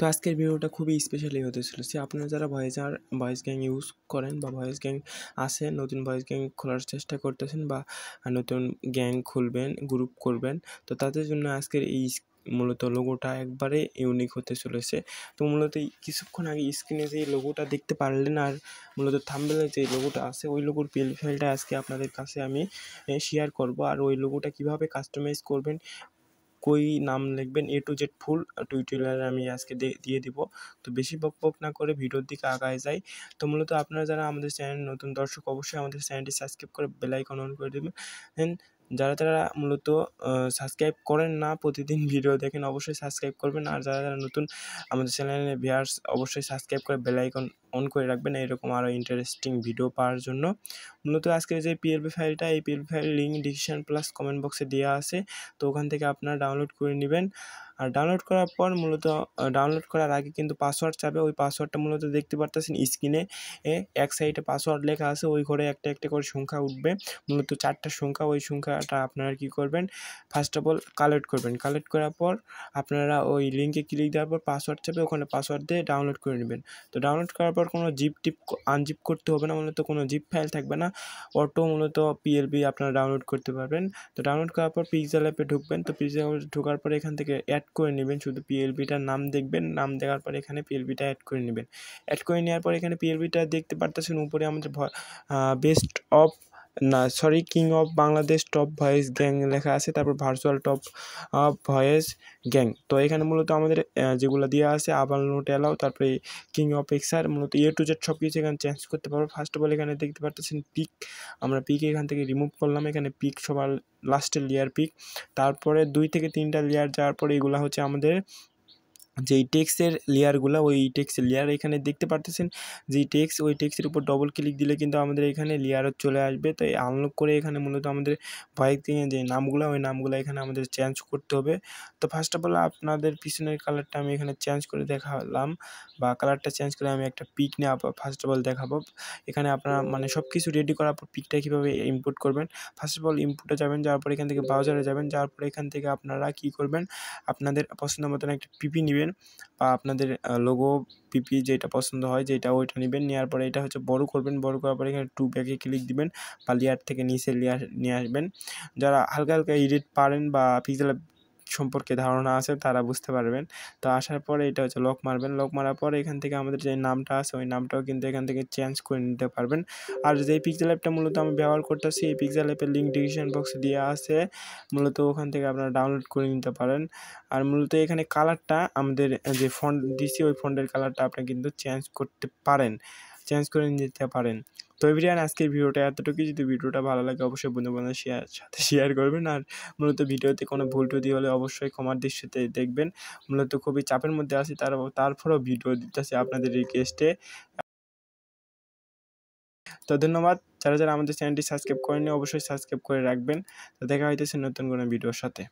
তো আজকের ভিডিওটা খুবই স্পেশালি হতে চলেছে। আপনারা যারা ভয়েস গ্যাং ইউজ করেন বা ভয়েস গ্যাং আছে, নতুন ভয়েস গ্যাং খোলার চেষ্টা করতেছেন বা নতুন গ্যাং খুলবেন, গ্রুপ করবেন, তো তাদের জন্য আজকের এই মূলত লোগোটা একবারে ইউনিক হতে চলেছে। তো মূলত কিছুক্ষণ আগে স্ক্রিনে যে লোগোটা দেখতে পারলেন আর মূলত থাম্বনেলে যে লোগোটা আছে ওই লোগোর পিএল ফাইলটা আজকে আপনাদের কাছে আমি শেয়ার করব। আর ওই লোগোটা কীভাবে কাস্টমাইজ করবেন, কই নাম লিখবেন, A to Z full tutorial আমি আজকে দিয়ে দিব। তো বেশি বকবক না করে ভিডিওর দিকে আগায় যাই। তো মূলত আপনারা যারা আমাদের চ্যানেল নতুন দর্শক অবশ্যই আমাদের চ্যানেলটি সাবস্ক্রাইব করে বেল আইকন অন করে দেবেন। যারা মূলত সাবস্ক্রাইব করেন না, প্রতিদিন ভিডিও দেখেন, অবশ্যই সাবস্ক্রাইব করবেন। আর যারা নতুন আমাদের চ্যানেলে ভিউয়ার্স অবশ্যই সাবস্ক্রাইব করে বেল আইকন অন করে রাখবেন এরকম আরও ইন্টারেস্টিং ভিডিও পাওয়ার জন্য। মূলত আজকের যে পিএলপি ফাইলটা, এই PLP file link description plus comment বক্সে দেওয়া আছে। তো ওখান থেকে আপনারা ডাউনলোড করে নেবেন। আর ডাউনলোড করার পর মূলত ডাউনলোড করার আগে কিন্তু পাসওয়ার্ড চাবে। ওই পাসওয়ার্ডটা মূলত দেখতে পারতেছেন স্ক্রিনে এক সাইডে পাসওয়ার্ড লেখা আছে, ওই ঘরে একটা একটা করে সংখ্যা উঠবে, মূলত 4টা সংখ্যা। ওই সংখ্যাটা আপনারা কী করবেন, ফার্স্ট অফ অল কালেক্ট করবেন। কালেক্ট করার পর আপনারা ওই লিঙ্কে ক্লিক দেওয়ার পর পাসওয়ার্ড চাবে, ওখানে পাসওয়ার্ড দিয়ে ডাউনলোড করে নেবেন। তো ডাউনলোড করার পর কোনো আনজিপ করতে হবে না, মূলত কোনো জিপ ফাইল থাকবে না, অটো মূলত পিএলপি আপনারা ডাউনলোড করতে পারবেন। তো ডাউনলোড করার পর পিক্সেল অ্যাপে ঢুকবেন। তো পিক্সেল অ্যাপে ঢোকার পর এখান থেকে অ্যাড করে নেবেন, শুধু পিএলপিটার নাম দেখবেন, নাম দেওয়ার পর এখানে পিএলপিটা অ্যাড করে নেবেন। অ্যাড করে নেওয়ার পর এখানে পিএলপিটা দেখতে পারতেছেন উপরে আমাদের king of Bangladesh top voice gang লেখা আছে, তারপর ভার্চুয়াল টপ ভয়েস গ্যাং। তো এখানে মূলত আমাদের যেগুলো দেওয়া আছে আবার নোট অ্যালাউ, তারপরে কিং অফ এক্সার, মূলত A to Z সব কিছু এখানে চেঞ্জ করতে পারবো। ফার্স্ট অফ অল এখানে দেখতে পারতেছেন পিক, আমরা পিক এখান থেকে রিমুভ করলাম। এখানে পিক সবার লাস্টের লেয়ার পিক, তারপরে 2 থেকে 3টা লেয়ার যাওয়ার পরে এগুলো হচ্ছে আমাদের যেই টেক্সটের লেয়ারগুলো, ওই টেক্সটের লেয়ার এখানে দেখতে পারতেছেন। যেই টেক্সট, ওই টেক্সটের উপর ডবল ক্লিক দিলে কিন্তু আমাদের এখানে লেয়ার চলে আসবে। তো এই আনলক করে এখানে মূলত আমাদের ভয়েস গ্যাংয়ের যে নামগুলো, ওই নামগুলো এখানে আমাদের চেঞ্জ করতে হবে। তো ফার্স্ট অফ অল আপনাদের পিছনের কালারটা আমি এখানে চেঞ্জ করে দেখালাম, বা কালারটা চেঞ্জ করে আমি একটা পিক নিয়ে ফার্স্ট অফ অল দেখাবো। এখানে আপনারা মানে সব কিছু রেডি করার পর পিকটা কীভাবে ইম্পোর্ট করবেন, ফার্স্ট অফ অল ইম্পোর্টে যাবেন, যাওয়ার পর এখান থেকে ব্রাউজারে যাবেন, যাওয়ার পর এখান থেকে আপনারা কী করবেন, আপনাদের পছন্দ মতন একটা পিপি নেবেন, বা আপনাদের লোগো পিপি যেটা পছন্দ হয় ওইটা নেবেন। নেওয়ার পরে এটা হচ্ছে বড় করবেন, বড় করার পরে এখানে 2 ব্যাকে ক্লিক দিবেন বা লেয়ার থেকে নিচে লেয়ার নিয়ে আসবেন। যারা হালকা হালকা এডিট পারেন বা পিক্সেল সম্পর্কে ধারণা আছে তারা বুঝতে পারবেন। তো আসার পরে এটা হচ্ছে লক মারবেন। লক মারার পরে এখান থেকে আমাদের যে নামটা আছে ওই নামটাও কিন্তু এখান থেকে চেঞ্জ করে নিতে পারবেন। আর যেই পিক্সেল অ্যাপটা মূলত আমি ব্যবহার করতেছি, এই পিক্সেল অ্যাপের লিঙ্ক ডিসক্রিপশন বক্সে দেওয়া আছে, মূলত ওখান থেকে আপনারা ডাউনলোড করে নিতে পারেন। আর মূলত এখানে কালারটা আমাদের যে ফন্ট দিছি ওই ফন্টের কালারটা আপনি কিন্তু চেঞ্জ করতে পারেন, চেঞ্জ করে নিতে পারেন। তো এভরিওয়ান, আজকের ভিডিওটা এতটুকুই। যদি ভিডিওটা ভালো লাগে অবশ্যই বন্ধু-বান্ধবের সাথে শেয়ার করবেন। আর মূলত ভিডিওতে কোনো ভুল টুটি হলে অবশ্যই ক্ষমার দৃষ্টিতে দেখবেন। মূলত খুবই চাপের মধ্যে আছি, তারপরেও ভিডিও দিতেছি আপনাদের রিকোয়েস্টে। তো ধন্যবাদ। যারা আমাদের চ্যানেলটি সাবস্ক্রাইব করেননি অবশ্যই সাবস্ক্রাইব করে রাখবেন। তো দেখা হইতেছে নতুন কোনো ভিডিওর সাথে।